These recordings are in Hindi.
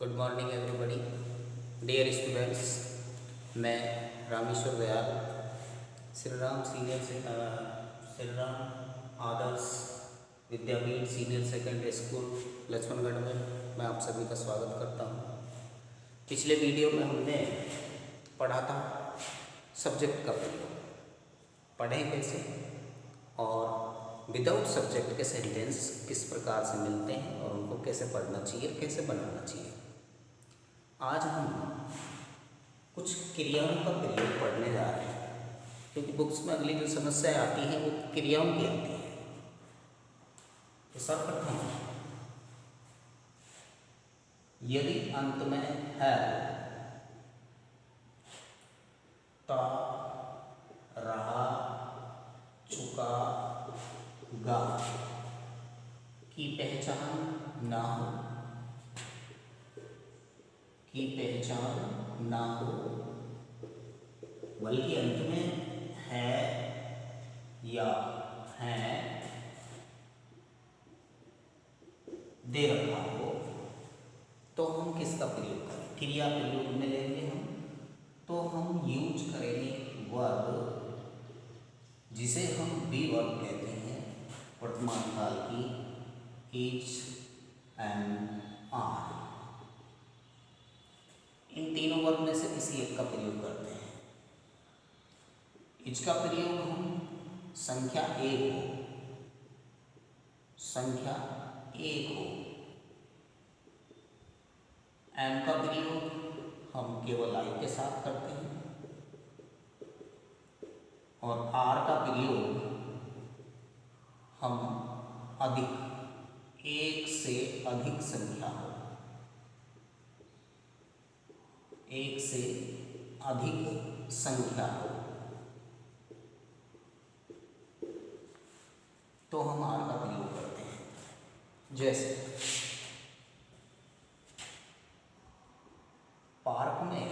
Good morning everybody dear students. मैं Rameshwar Dayal Shri Ram Adarsh Vidyapeeth senior secondary school Laxmangarh में मैं आप सभी का स्वागत करता हूँ। पिछले वीडियो में हमने पढ़ा था सब्जेक्ट का प्रयोग, पढ़ें कैसे और विदाउट सब्जेक्ट के सेंटेंस किस प्रकार से मिलते हैं और उनको कैसे पढ़ना चाहिए, कैसे बनाना चाहिए। आज हम कुछ क्रियाओं का प्रयोग पढ़ने जा रहे हैं, क्योंकि बुक्स में अगली जो समस्याएं आती हैं वो क्रियाओं की आती हैं। तो सर्वप्रथम यदि अंत में है ता, रहा, चुका, गा की पहचान ना हो, की पहचान ना हो, बल्कि अंत में है या है दे रखा हो, तो हम किसका प्रयोग करें? क्रिया प्रयोग में लेंगे हम, तो हम यूज करेंगे वर्ब, जिसे हम बी वर्ब कहते हैं, वर्तमान काल की इज एंड आर। इन तीनों वर्ब में से किसी एक का प्रयोग करते हैं। इज का प्रयोग हम संख्या एक हो, एम का प्रयोग हम केवल आई के साथ करते हैं, और आर का प्रयोग हम अधिक, एक से अधिक संख्या हो, एक से अधिक संख्या हो, तो हम आर का प्रयोग करते हैं। जैसे पार्क में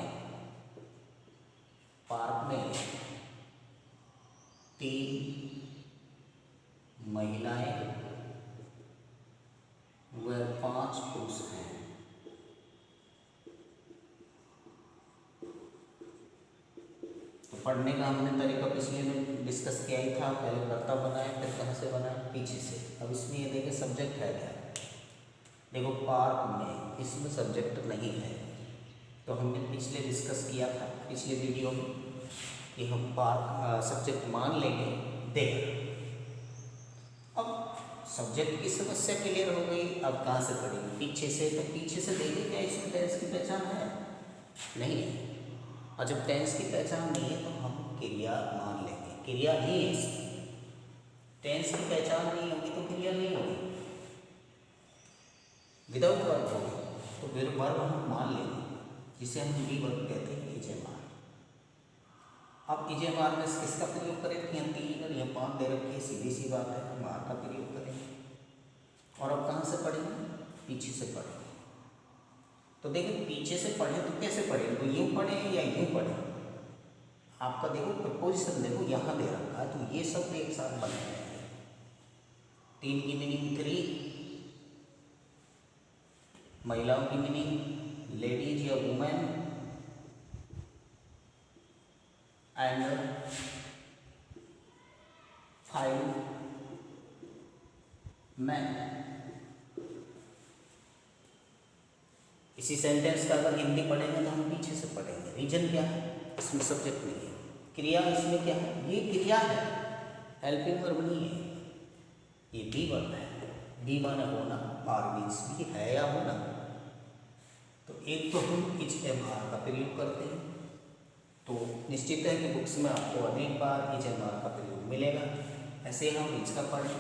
3 महिलाएं व 5 पुरुष हैं। तो पढ़ने का हमने तरीका पिछले में डिस्कस किया ही था। पहले कर्ता बनाए, फिर कहाँ से बनाए? पीछे से। अब इसमें ये देखिए सब्जेक्ट है क्या? देखो पार्क में, इसमें सब्जेक्ट नहीं है। तो हमने पिछले डिस्कस किया था पिछले वीडियो में कि हम पार्क सब्जेक्ट मान लेंगे देर। अब सब्जेक्ट की समस्या क्लियर हो गई। अब कहाँ से पढ़ेंगे? पीछे से। तो पीछे से देखें क्या इसमें टेंस की पहचान है? नहीं है। और जब टेंस की पहचान नहीं है तो हम क्रिया मान लेंगे। क्रिया ही है इसकी। टेंस की पहचान नहीं होगी तो क्रिया नहीं होगी, विदाउट वर्ब होगी, तो फिर वर्ब हम मान लेंगे, जिसे हम बी वर्ब कहते हैं, इजेमार। अब इजेमार में किसका प्रयोग करें? यहाँ 3 और यहाँ 5 दे रखी है, सीधी सी बात है, हम आर का प्रयोग करेंगे। और अब कहाँ से पढ़ेंगे? पीछे से पढ़ेंगे। तो देखिए पीछे से पढ़ें तो कैसे पढ़ें? तो यूँ पढ़ें या यूँ पढ़ें? आपका देखो प्रपोजिशन देखो यहाँ दे रखा है, तो ये सब एक साथ बने हैं। 3 की मीनिंग 3, महिलाओं की मीनिंग लेडीज या वुमेन, एंड 5 मैन। इसी सेंटेंस का अगर हिंदी पढ़ेंगे तो हम पीछे से पढ़ेंगे। रीजन क्या है? इसमें सब्जेक्ट नहीं है। क्रिया इसमें क्या है? ये क्रिया है, हेल्पिंग वर्ब नहीं है, ये बी वर्ब है। बी माने होना, आर मीन्स भी है या होना। तो एक तो हम इज एम आर का प्रयोग करते हैं, तो निश्चित है कि बुक्स में आपको अनेक बार इज एम आर का प्रयोग मिलेगा। ऐसे हम इज का पढ़ें।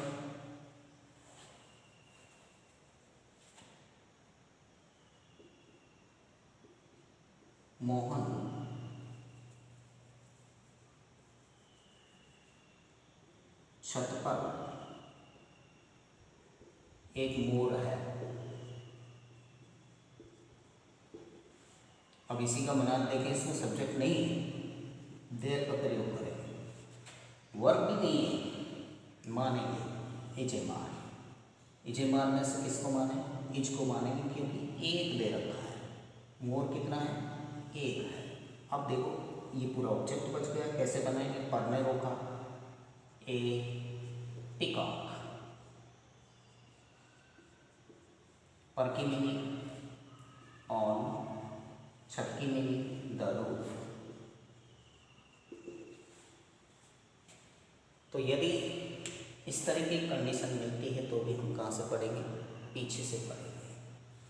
मोहन छत पर एक मोर है। अब इसी का मनान देखें, इसमें सब्जेक्ट नहीं है, देर का प्रयोग करेंगे। वर्ब भी नहीं है, मानेंगे इजेमार। इजेमार में से किसको माने? इज को मानेंगे, क्योंकि एक दे रखा है। मोर कितना है? एक है। अब देखो ये पूरा ऑब्जेक्ट बच गया, कैसे बनाएंगे? पर ने रोका, ए पिकॉक, पर की मीनिंग ऑन, छत की मीनिंग द रूफ। तो यदि इस तरह की कंडीशन मिलती है तो भी हम कहाँ से पढ़ेंगे? पीछे से पढ़ेंगे।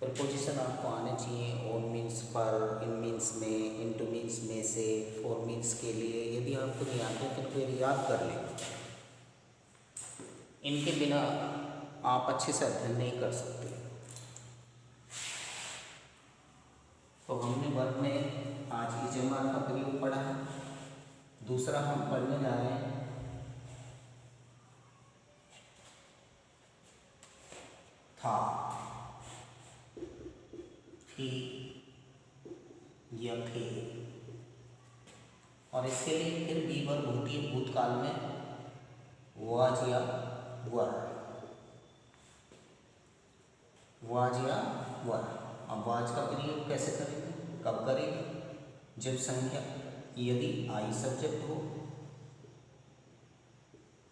प्रपोजिशन आपको आने चाहिए। ऑन मीन्स पर, इन मीन्स में, इनटू मीन्स में से, फॉर मीन्स के लिए। यदि आपको नहीं आते तो फिर याद कर लें। इनके बिना आप अच्छे से अध्ययन नहीं कर सकते। तो हमने वर्ग में आज इजेमार का प्रयोग पढ़ा है। दूसरा हम पढ़ने जा रहे हैं था, थी या थे। और इसके लिए फिर बी वर्ब होती है भूतकाल में, वाज या वर, वाज या वर। अब वाज का प्रयोग कैसे करेंगे, कब करेंगे? जब संख्या, यदि आई सब्जेक्ट हो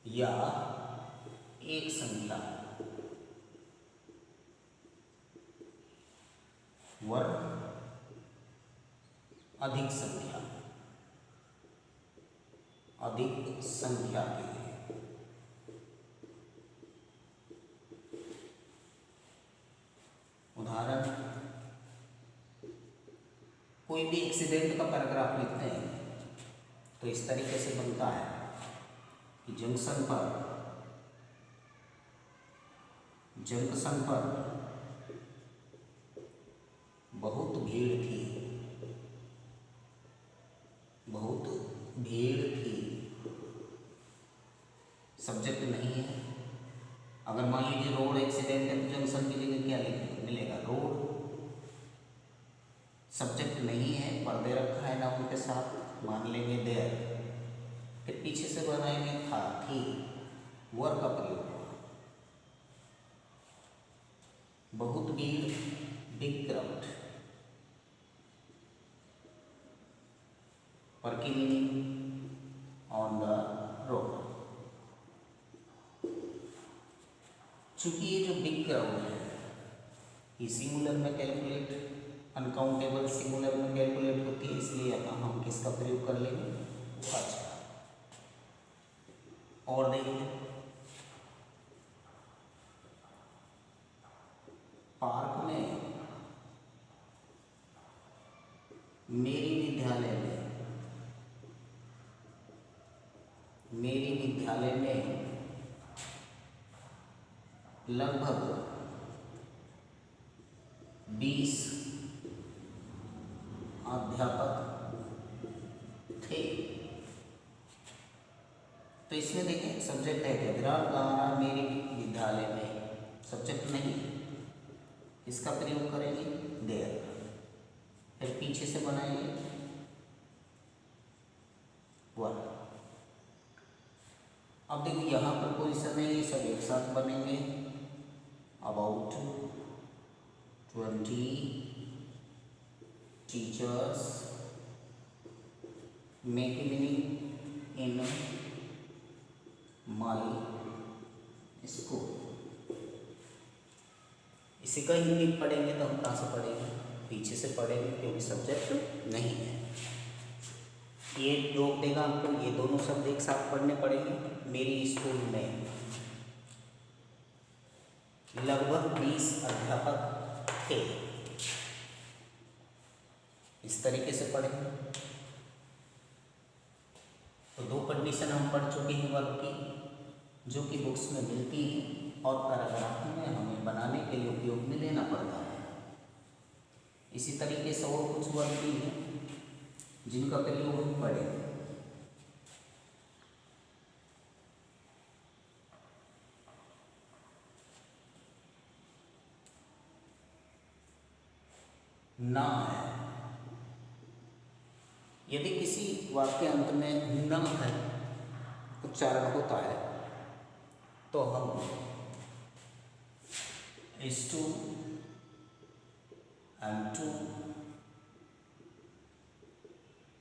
या एक संख्या, वर अधिक संख्या, अधिक संख्या के लिए। उदाहरण, कोई भी एक्सीडेंट का पैराग्राफ लिखते हैं तो इस तरीके से बनता है कि जंक्शन पर बहुत भीड़ थी, बहुत भीड़ थी। सब्जेक्ट नहीं है। अगर मान लीजिए रोड एक्सीडेंट है तो जंक्शन की जगह क्या मिलेगा? रोड। सब्जेक्ट नहीं है, पर्दे रखा है नाउन के साथ, मान लेंगे देयर। फिर पीछे से बनाएंगे था, थी, वर का प्रयोग। बहुत भीड़, बिग क्राउड। पर की मीनिंग ऑन द रोड। चूंकि ये जो बिग क्राउड है ये सिंगुलर में कैलकुलेट, अनकाउंटेबल सिंगुलर में कैलकुलेट होती है, इसलिए हम किसका प्रयोग कर लेंगे? वाज का। और देखिए पार्क में, मेरी विद्यालय में लगभग 20 अध्यापक थे। तो इसमें देखें सब्जेक्ट है क्या? विराट गारा मेरी विद्यालय में, सब्जेक्ट नहीं, इसका प्रयोग करेंगे देयर। फिर पीछे से बनाएंगे वर। अब देखो यहाँ पर पोजीशन है, ये सब एक साथ बनेंगे। About 20 teachers make meaning in my school. इसी का हिंदी पढ़ेंगे तो हम कहाँ से पढ़ेंगे? पीछे से पढ़ेंगे, क्योंकि सब्जेक्ट नहीं है। ये रोक देगा हमको, ये दोनों शब्द एक साथ पढ़ने पड़ेंगे। मेरी स्कूल में लगभग 20 अध्यापक थे। इस तरीके से पढ़ेंगे। तो दो कंडीशन हम पढ़ चुके हैं वर्ब की, जो कि बुक्स में मिलती हैं और पैराग्राफ में हमें बनाने के लिए उपयोग में लेना पड़ता है। इसी तरीके से और कुछ वर्ब भी हैं जिनका प्रयोग हम पढ़ेंगे। ना है, यदि किसी वाक्य अंत में न है उच्चारण होता है तो हम is to, am to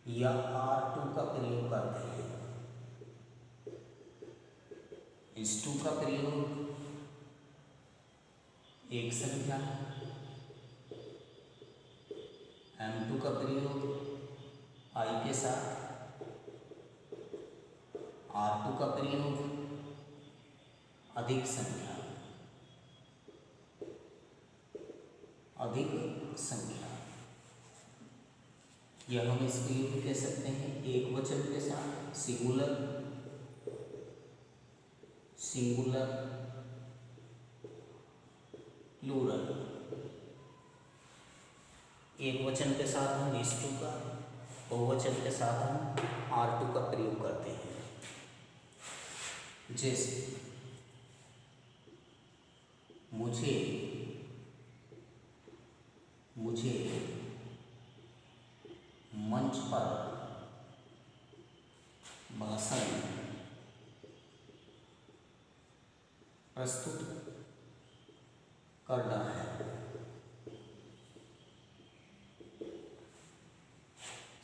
या R2 का प्रयोग करते हैं। इस 2 का प्रयोग एक संख्या, M2 का प्रयोग I के साथ, R2 का प्रयोग अधिक संख्या, अधिक संख्या, या हम इसके लिए भी कह सकते हैं एक वचन के साथ सिंगुलर, सिंगुलर, प्लूरल। एक वचन के साथ हम इस 2 का, बहुवचन के साथ हम R2 का प्रयोग करते हैं। जैसे मुझे, मुझे मंच पर भाषण प्रस्तुत करना है।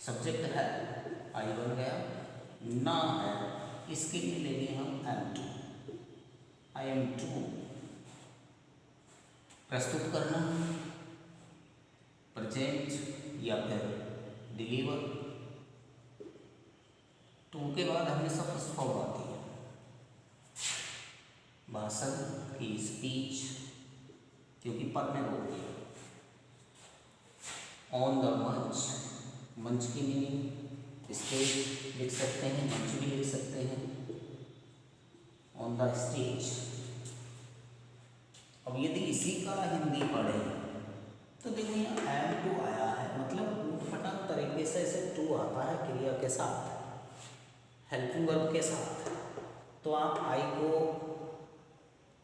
सब्जेक्ट है I बन गया, ना है, इसके लिए लेंगे हम M2। I am to प्रस्तुत करना, प्रेजेंट या फिर डिलीवर। 2 के बाद हमेशा फर्स्ट फॉर्म आती है, भाषण की, स्पीच, क्योंकि पढ़ने रोक दिया। ऑन द मंच, मंच की मीनिंग स्टेज लिख सकते हैं, मंच भी लिख सकते हैं। On the stage. अब यदि इसी का हिंदी पढ़े तो देखो यहाँ M2 आया है, मतलब ऊटपटांग तरीके से ऐसे 2 आता है क्रिया के साथ, हेल्पिंग वर्ब के साथ। तो आप I को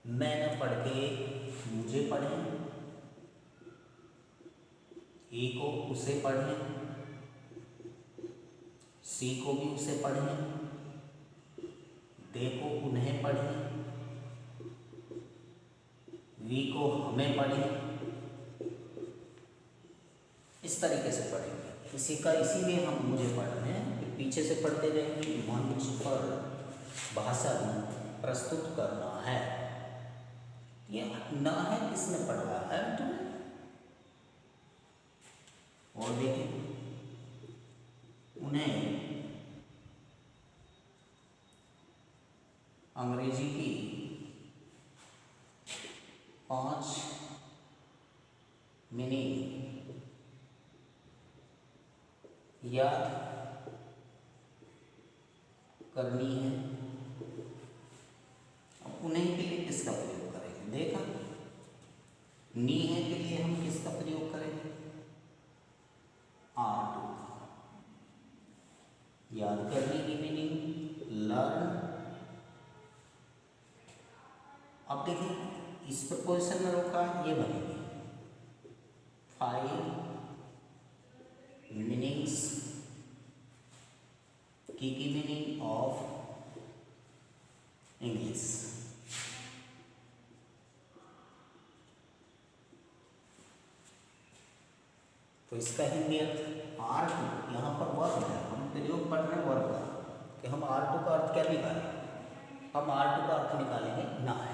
मैं न पढ़ के मुझे पढ़ें, E को उसे पढ़ें, C को भी उसे पढ़ें, D को उन्हें पढ़ें, V को हमें पढ़ें, इस तरीके से पढ़ेंगे। इसी का इसीलिए हम मुझे पढ़ रहे हैं, फिर पीछे से पढ़ते रहेंगे। मंच पर भाषण प्रस्तुत करना है, ये ना है, किसने पढ़ा है तुम्हें। और देखें, उन्हें अंग्रेजी की 5 मीनिंग याद करनी है। अब उन्हें के लिए किसका प्रयोग करेंगे, देखा, नी है के लिए हम किसका प्रयोग करेंगे, R2 का। याद करने की मीनिंग लर्न। अब देखिए इस प्रपोजिशन में रोका, ये बनेगी 5 मीनिंग्स की मीनिंग ऑफ इंग्लिश। तो इसका हिंदी अर्थ R2, यहाँ पर वर्ब है, हम प्रयोग पढ़ रहे हैं वर्ब का, कि हम R2 का अर्थ क्या निकालें, हम R2 का अर्थ निकालेंगे ना है।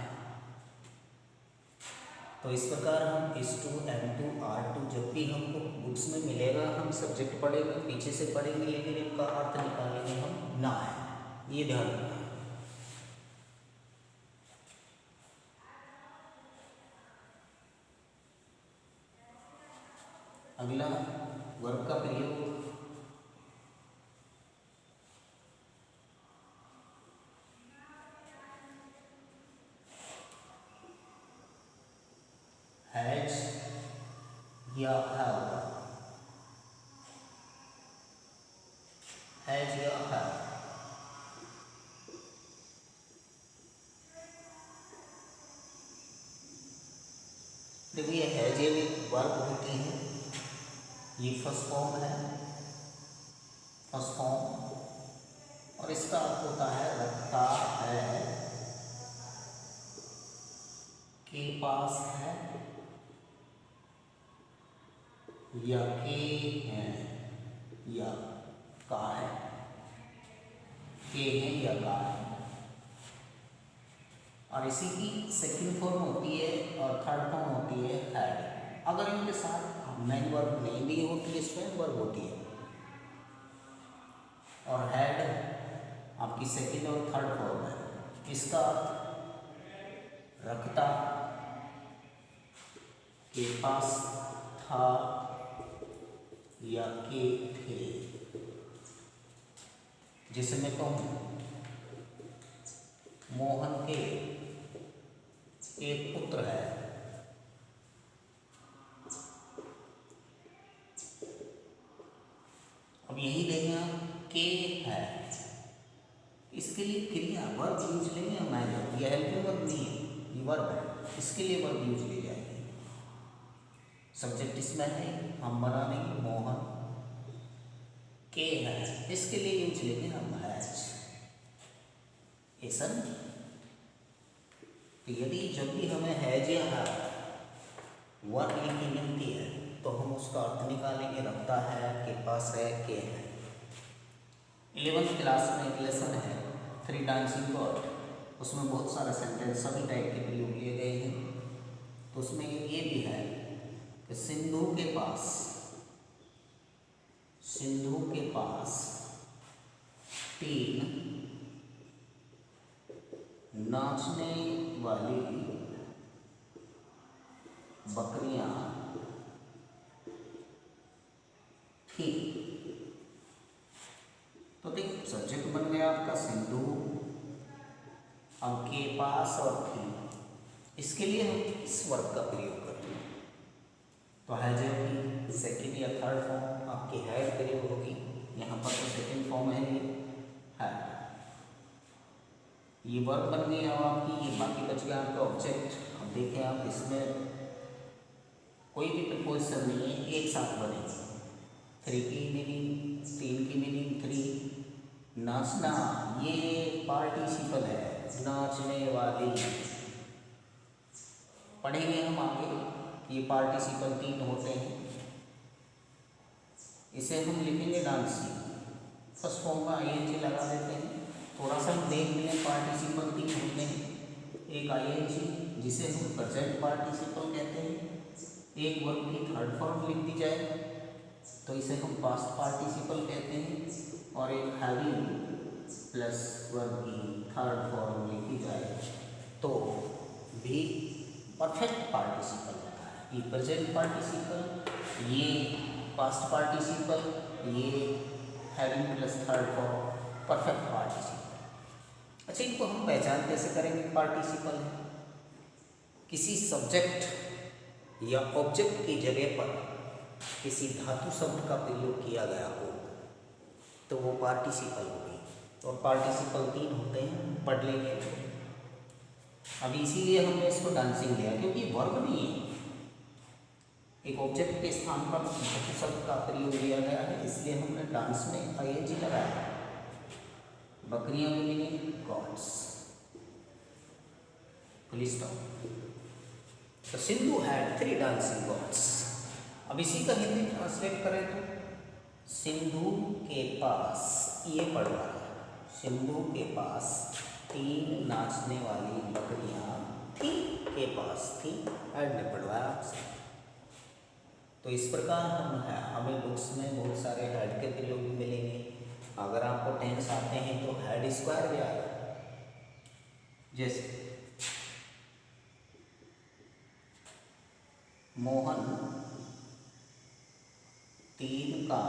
तो इस प्रकार हम इस 2 M2 R2 जब भी हमको बुक्स में मिलेगा हम सब्जेक्ट पढ़ेंगे, पीछे से पढ़ेंगे, लेकिन इनका अर्थ निकालेंगे हम ना है, ये ध्यान रखना। अगला वर्ब का प्रयोग हैज या हैव, हैज या हैव। देखिए ये हैज ये भी वर्ब होती है, ये फर्स्ट फॉर्म है, फर्स्ट फॉर्म, और इसका अर्थ होता है रखता है, के पास है, या के हैं, या का है, के है या का है। और इसी की सेकंड फॉर्म होती है और थर्ड फॉर्म होती है हैड। अगर इनके साथ मेन वर्ब नहीं दी होती है, स्वयं वर्ब होती है, और हैड आपकी सेकंड और थर्ड फॉर्म है, इसका अर्थ रखता, के पास था या के थे। जैसे मैं कहूँ मोहन के एक पुत्र है, अब यही देखें आप के है, इसके लिए क्रिया वर्ब यूज लेंगे हम, यह हेल्पिंग वर्ब नहीं है, ये वर्ब है, इसके लिए वर्ब यूज ले जाएंगे। सब्जेक्ट इसमें है, हम बना देंगे मोहन के है, इसके लिए यूज लेंगे हम हैज। ऐसा नहीं, तो यदि जब भी हमें हैज या वर्ब लिखी मिलती है तो हम उसका अर्थ निकालेंगे, रखता है, के पास है, के है। 11th क्लास में एक लेसन है 3 डांसिंग बर्ड, उसमें बहुत सारे सेंटेंस सभी टाइप के प्रयोग किए गए हैं। तो उसमें ये भी है कि सिंधु के पास 3 नाचने वाली बकरियां थी। तो देखिए सब्जेक्ट बन गया आपका सिंधु, अब के पास और थी, इसके लिए हम इस वर्ब का प्रयोग करेंगे। तो है जो कि सेकेंड या थर्ड फॉर्म आपकी हैड प्रयोग होगी, यहाँ पर तो सेकेंड फॉर्म है हैड। ये वर्ब बन गई अब आपकी, ये बाकी बच गया आपका ऑब्जेक्ट। अब देखें आप, इसमें कोई भी प्रपोजिशन नहीं है, एक साथ बनेगी। 3 की मीनिंग, 3 की मीनिंग 3। नाचना, ये पार्टिसिपल है, नाचने वाली। पढ़ेंगे हम आगे, ये पार्टिसिपल 3 होते हैं, इसे हम लिखेंगे डांसिंग। फर्स्ट फॉर्म का आईएनजी लगा देते हैं। थोड़ा सा हम देख लें, पार्टिसिपल 3 होते हैं, एक आईएनजी जिसे हम प्रेजेंट पार्टिसिपल कहते हैं, एक वर्ब की थर्ड फॉर्म लिख दी जाए तो इसे हम पास्ट पार्टिसिपल कहते हैं, और एक हैविंग प्लस वर्ब की थर्ड फॉर्म लिखी जाए तो भी परफेक्ट पार्टिसिपल होता है। ये प्रेजेंट पार्टिसिपल, ये पास्ट पार्टिसिपल, ये having plus third form perfect participle. अच्छा, इनको हम पहचान कैसे करेंगे पार्टिसिपल है? किसी सब्जेक्ट या ऑब्जेक्ट की जगह पर किसी धातु शब्द का प्रयोग किया गया हो तो वो पार्टिसिपल होगी। और पार्टिसिपल 3 होते हैं, पढ़ लेंगे। अब इसीलिए हमने इसको डांसिंग लिया क्योंकि वर्ब नहीं है, एक ऑब्जेक्ट के स्थान पर धातु शब्द का प्रयोग किया गया है, इसलिए हमने डांस में आईएनजी लगाया। बकरियां मीनिंग गॉड्स, पुलिस स्टॉप। तो सिंधु हैड 3 डांसिंग गॉड्स। अब इसी का हिंदी ट्रांसलेट करें तो सिंधु के पास, ये पढ़ रहा है, सिंधु के पास 3 नाचने वाली बकरियां थी, के पास थी, हैड ने पढ़वाया आपसे। तो इस प्रकार हमें बुक्स में बहुत सारे हैड के प्रयोग मिलेंगे। अगर आपको टेंस आते हैं तो हैड स्क्वायर भी आएगा। जैसे मोहन 3 का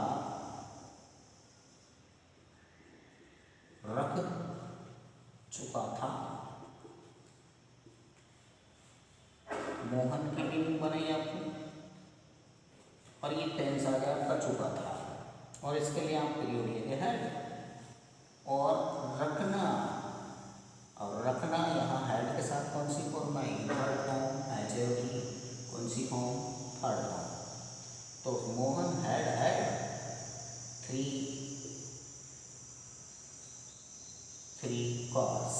रख चुका था। मोहन की मीनिंग बनाई आपने, और ये टेंस आ गया आपका चुका था, और इसके लिए आप प्रयोग लेंगे हैड। और रखना, और रखना यहाँ हैड के साथ कौन सी फॉर्म आएगी? Third form. की कौन सी फॉर्म? Third form. तो मोहन हैड 3 कॉर्स।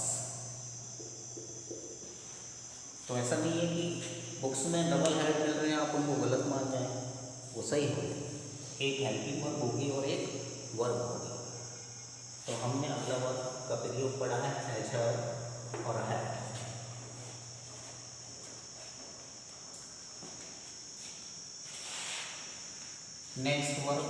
तो ऐसा नहीं है कि बुक्स में डबल हैड मिल रहे हैं आप उनको गलत मान जाएं, वो सही हो। एक हेल्पिंग वर्ब होगी और एक वर्ब होगी। तो हमने अगला वर्ब का प्रयोग पढ़ा है हैज और had. Next verb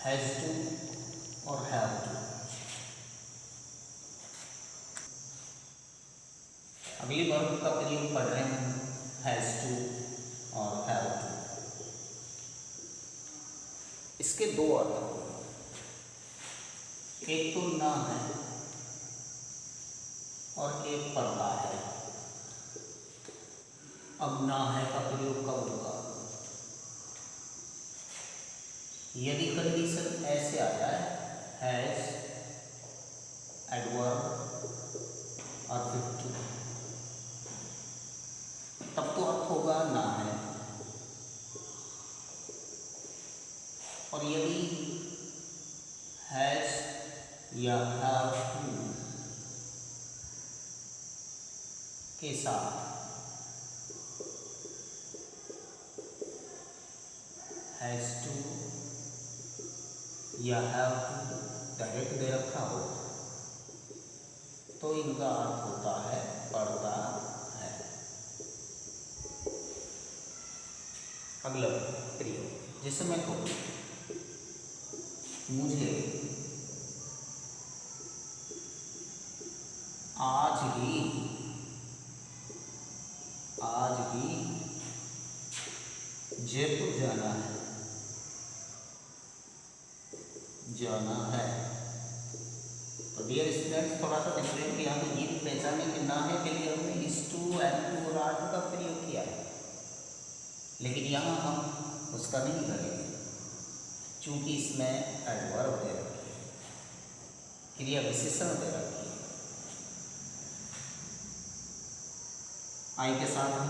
has to और हैव टू। अगली वर्ब का प्रयोग पढ़ रहे हैं हैज टू और हैव टू। इसके दो अर्थ, एक तो ना है और एक पढ़ना है। अब ना है का प्रयोग कब होगा? यदि कंडीशन ऐसे आ जाए हैज एडवर्ब और फिर टू, तब तो अर्थ होगा ना है। और यदि हैज या हैव टू के साथ हैज टू या हैव टू डायरेक्ट दे रखा हो तो इनका अर्थ होता है पढ़ता है। अगला प्रयोग, जिसे मैं कहूँ मुझे आज ही जयपुर जाना है। तो डियर स्टूडेंट्स, थोड़ा सा डिफरेंट यहाँ पे ये पहचाने कि ना है के लिए हमने इस टू एंड टू और आर टू का प्रयोग किया है, लेकिन यहाँ हम उसका नहीं करेंगे क्योंकि इसमें एडवर्ब दे रखी है, क्रिया विशेषण दे रखी है। आई के साथ हम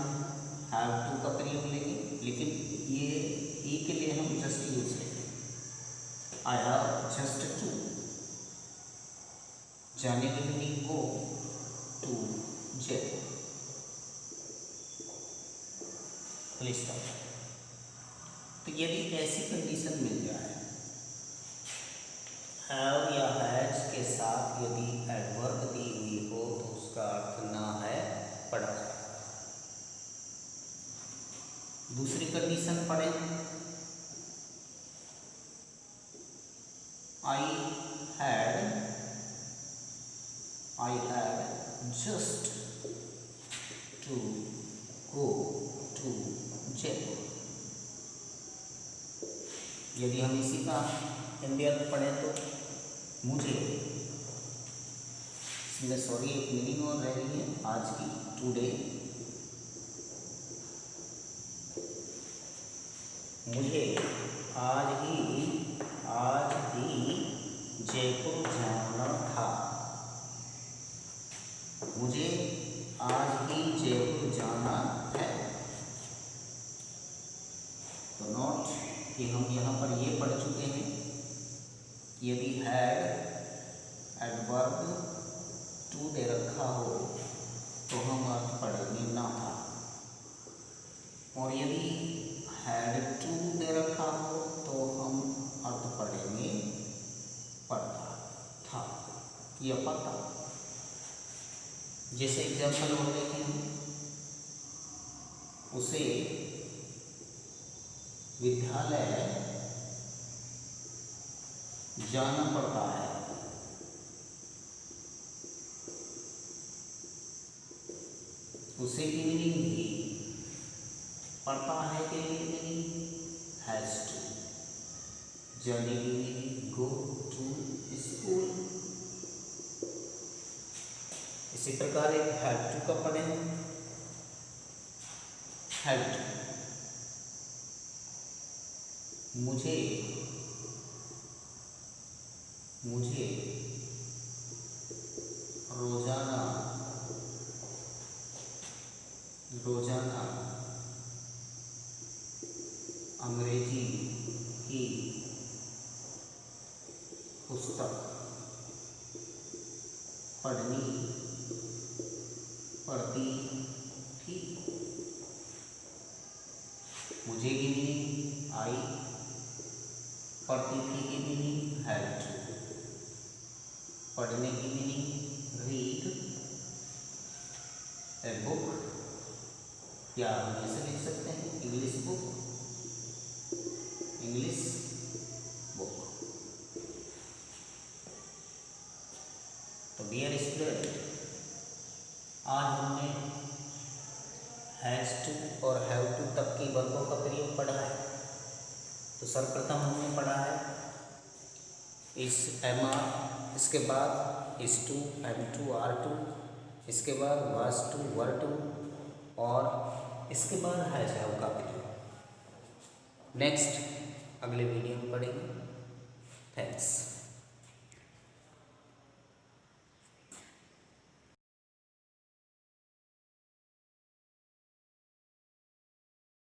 हैव टू का प्रयोग लेंगे, लेकिन ये ई के लिए हम जस्ट यूज लेंगे। आई हैव जस्ट टू, जाने के लिए गो टू जयपुर। तो यदि ऐसी कंडीशन मिल जाए हैव या हैज के साथ यदि एडवर्ब दी हुई हो तो उसका अर्थ ना है पढ़ा जाए। दूसरी कंडीशन पढ़े, I had just to go to Jaipur. यदि हम इसी का हिंदी अर्थ पढ़ें तो मुझे, इसमें सॉरी एक मीनिंग और रह रही है आज की, टुडे, मुझे आज ही जयपुर जाना था। मुझे आज ही जयपुर जाना है। तो नोट कि हम यहाँ पर ये पढ़ चुके हैं, यदि हैड एडवर्ब टू दे रखा हो तो हम अर्थ पढ़ेंगे ना था, और यदि हैड टू दे रखा हो तो हम अर्थ पढ़ेंगे पढ़ता था या पढ़ता। जैसे एग्जाम्पल और देखें हम, उसे विद्यालय जाना पड़ता है। उसे की मीनिंग भी पढ़ता है के लिए मीनिंग हैज टू, जाने की मीनिंग गो टू स्कूल। इसी प्रकार एक हैड टू का पढ़े, हैड टू, मुझे रोजाना अंग्रेजी की पुस्तक पढ़नी पड़ती थी। या हम ऐसे लिख सकते हैं इंग्लिश बुक, इंग्लिश बुक। तो डियर स्टूडेंट, आज हमने हैज़ टू और हैव टू तक की वर्गों का प्रयोग पढ़ा है। तो सर्वप्रथम हमने पढ़ा है इस एम आर, इसके बाद is to, am to, are to, इसके बाद वाज टू, वर टू, और इसके बाद हैज़ हैव का प्रयोग। नेक्स्ट अगले वीडियो में पढ़ेंगे। थैंक्स।